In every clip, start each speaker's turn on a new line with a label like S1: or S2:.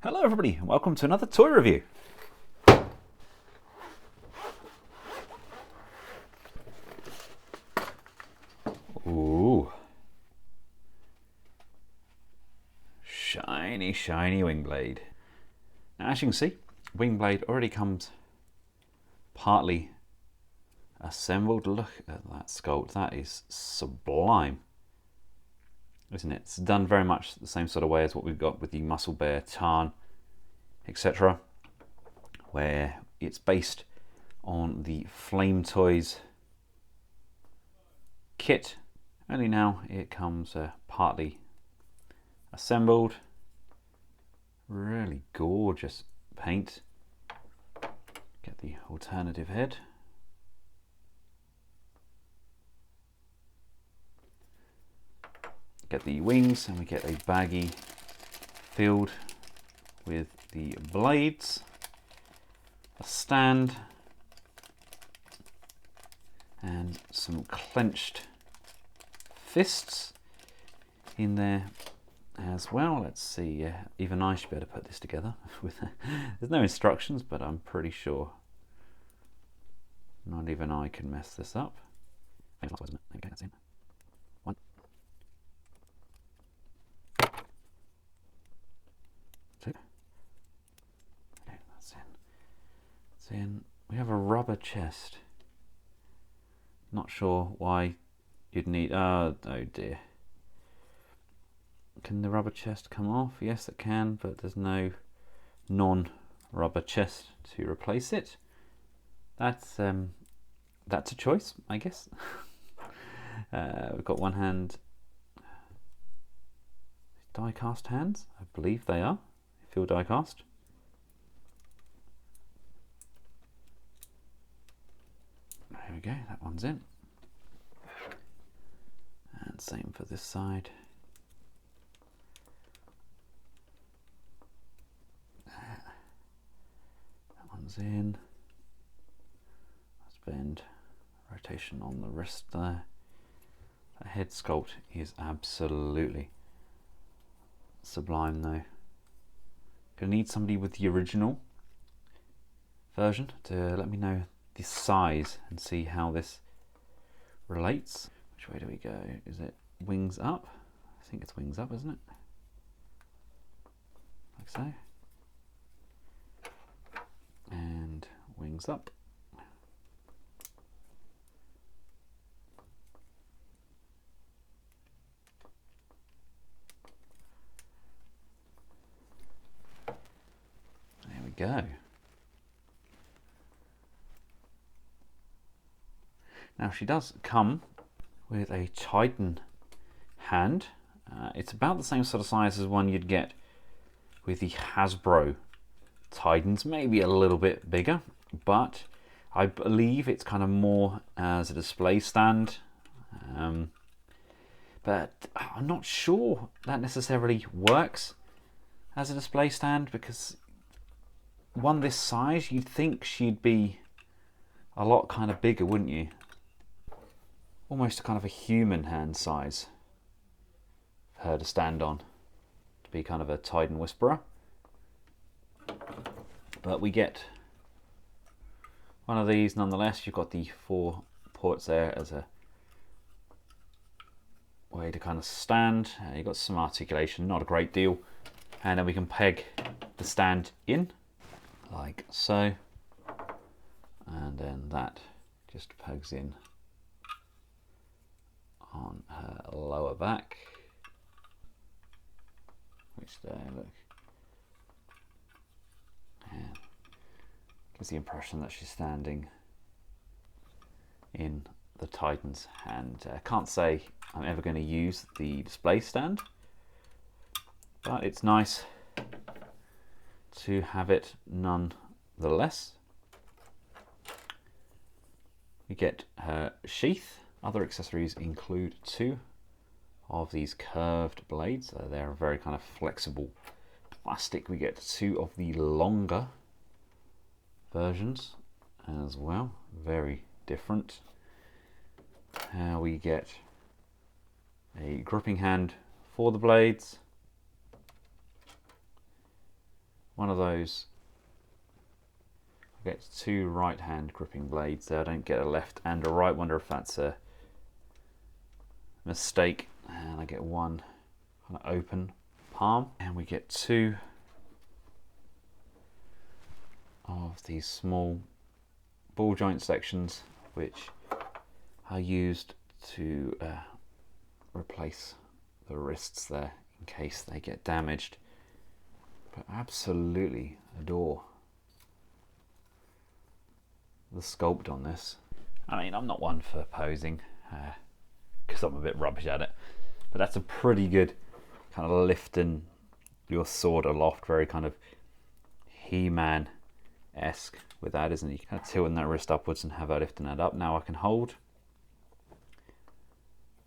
S1: Hello everybody and welcome to another toy review. Ooh. Shiny, shiny Wingblade. Now as you can see, Wingblade already comes partly assembled. Look at that sculpt, that is sublime. Isn't it? It's done very much the same sort of way as what we've got with the Muscle Bear, Tarn, etc. Where it's based on the Flame Toys kit. Only now it comes partly assembled. Really gorgeous paint. Get the alternative head. Get the wings and we get a baggie filled with the blades, a stand and some clenched fists in there as well. Let's see, even I should be able to put this together. There's no instructions, but I'm pretty sure not even I can mess this up. Okay, that's in. One. Two. Okay, that's in. It's in. We have a rubber chest. Not sure why you'd need, oh dear. Can the rubber chest come off? Yes it can, but there's no non-rubber chest to replace it. That's a choice, I guess. We've got one hand, die cast hands, I believe they are. They feel die cast. There we go, that one's in. And same for this side. That one's in. Let's bend. Rotation on the wrist there. The head sculpt is absolutely sublime though. Gonna need somebody with the original version to let me know the size and see how this relates. Which way do we go? Is it wings up? I think it's wings up, isn't it? Like so. And wings up. There we go. Now she does come with a Titan hand. It's about the same sort of size as one you'd get with the Hasbro Titans, maybe a little bit bigger, but I believe it's kind of more as a display stand. But I'm not sure that necessarily works as a display stand, because one this size, you'd think she'd be a lot kind of bigger, wouldn't you? Almost kind of a human hand size for her to stand on, to be kind of a Titan Whisperer. But we get one of these nonetheless. You've got the 4 ports there as a way to kind of stand. You've got some articulation, not a great deal. And then we can peg the stand in, like so. And then that just pegs in on her lower back, which there, look, and gives the impression that she's standing in the Titan's hand. I can't say I'm ever going to use the display stand, but it's nice to have it nonetheless. We get her sheath. Other accessories include 2 of these curved blades. They're very kind of flexible plastic. We get 2 of the longer versions as well. Very different. We get a gripping hand for the blades. one of those. I get two right hand gripping blades there. I don't get a left and a right. Wonder if that's a mistake. And I get one kind of open palm, and we get two of these small ball joint sections which are used to replace the wrists there in case they get damaged. But absolutely adore the sculpt on this. I mean, I'm not one for posing because I'm a bit rubbish at it, but that's a pretty good kind of lifting your sword aloft, very kind of He-Man-esque with that, isn't he? Kind of tilting that wrist upwards and have her lifting that up. Now I can hold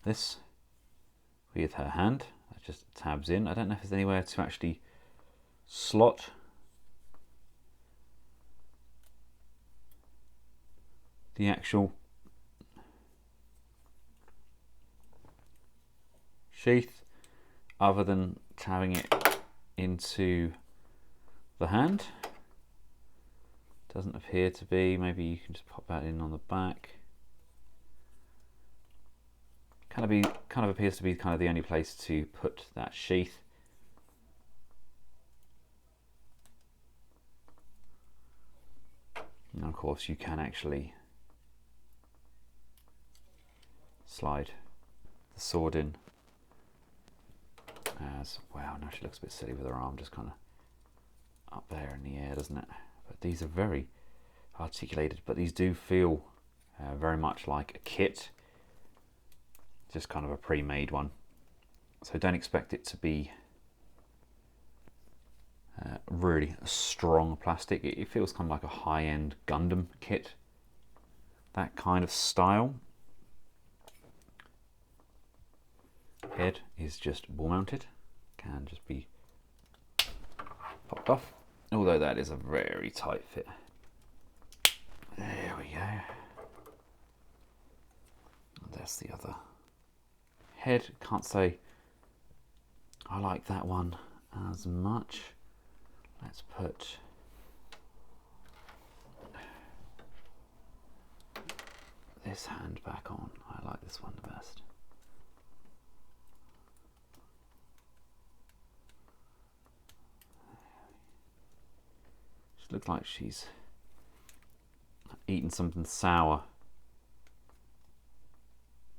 S1: this with her hand. That just tabs in. I don't know if there's anywhere to actually slot the actual sheath other than tabbing it into the hand. Doesn't appear to be. Maybe you can just pop that in on the back. Kind of appears to be kind of the only place to put that sheath. And of course you can actually slide the sword in as well. Now she looks a bit silly with her arm just kind of up there in the air, doesn't it? But these are very articulated, but these do feel very much like a kit, just kind of a pre-made one. So don't expect it to be really a strong plastic. It feels kind of like a high-end Gundam kit, that kind of style. Head is just wall mounted, can just be popped off, although that is a very tight fit. There we go. And there's the other head. Can't say I like that one as much. Let's put this hand back on. I like this one the best. She looks like she's eaten something sour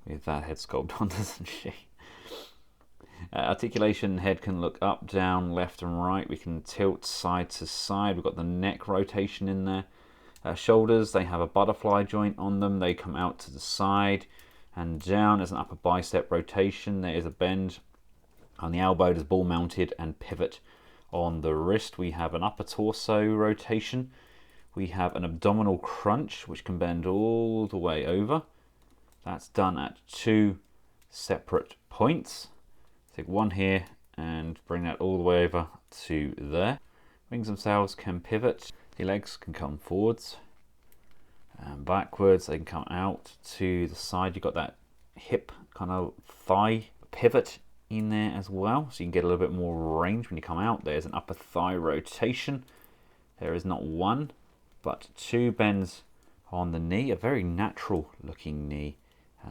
S1: with that head sculpt on, doesn't she? Articulation, head can look up, down, left and right. We can tilt side to side. We've got the neck rotation in there. Shoulders, they have a butterfly joint on them. They come out to the side and down. There's an upper bicep rotation. There is a bend on the elbow. There's ball mounted and pivot on the wrist. We have an upper torso rotation. We have an abdominal crunch, which can bend all the way over. That's done at two separate points. Take one here and bring that all the way over to there. Wings themselves can pivot. The legs can come forwards and backwards. They can come out to the side. You've got that hip kind of thigh pivot in there as well, so you can get a little bit more range when you come out. There's an upper thigh rotation. There is not one, but two bends on the knee. A very natural looking knee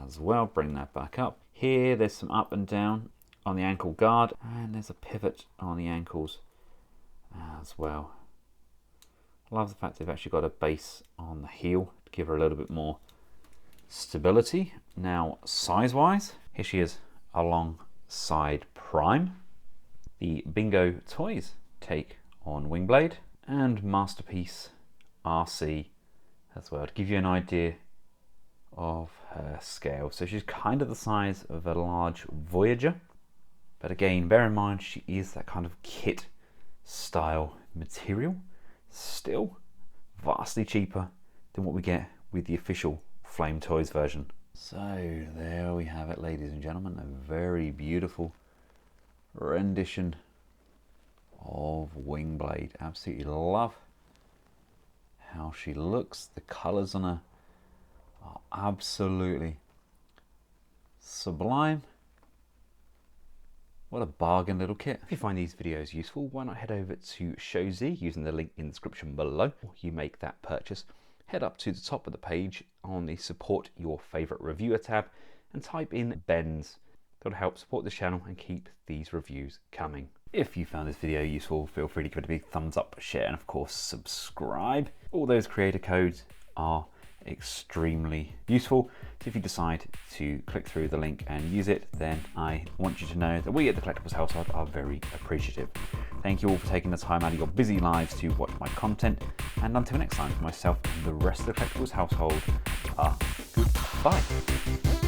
S1: as well. Bring that back up. Here, there's some up and down on the ankle guard, and there's a pivot on the ankles as well. I love the fact they've actually got a base on the heel to give her a little bit more stability. Now, size-wise, here she is alongside Prime, the Bingo Toys take on Wingblade, and Masterpiece RC as well, to give you an idea of her scale. So she's kind of the size of a large Voyager, but again, bear in mind she is that kind of kit style material, still vastly cheaper than what we get with the official Flame Toys version. So there we have it, ladies and gentlemen, a very beautiful rendition of Wingblade. Absolutely love how she looks. The colours on her are absolutely sublime. What a bargain little kit. If you find these videos useful, why not head over to ShowZ using the link in the description below. You make that purchase. Head up to the top of the page on the support your favorite reviewer tab and type in Bens. That'll help support this channel and keep these reviews coming. If you found this video useful, feel free to give it a big thumbs up, share, and of course subscribe. All those creator codes are extremely useful. So if you decide to click through the link and use it, then I want you to know that we at the Collectables household are very appreciative. Thank you all for taking the time out of your busy lives to watch my content, and until next time, for myself and the rest of the Collectables household, goodbye.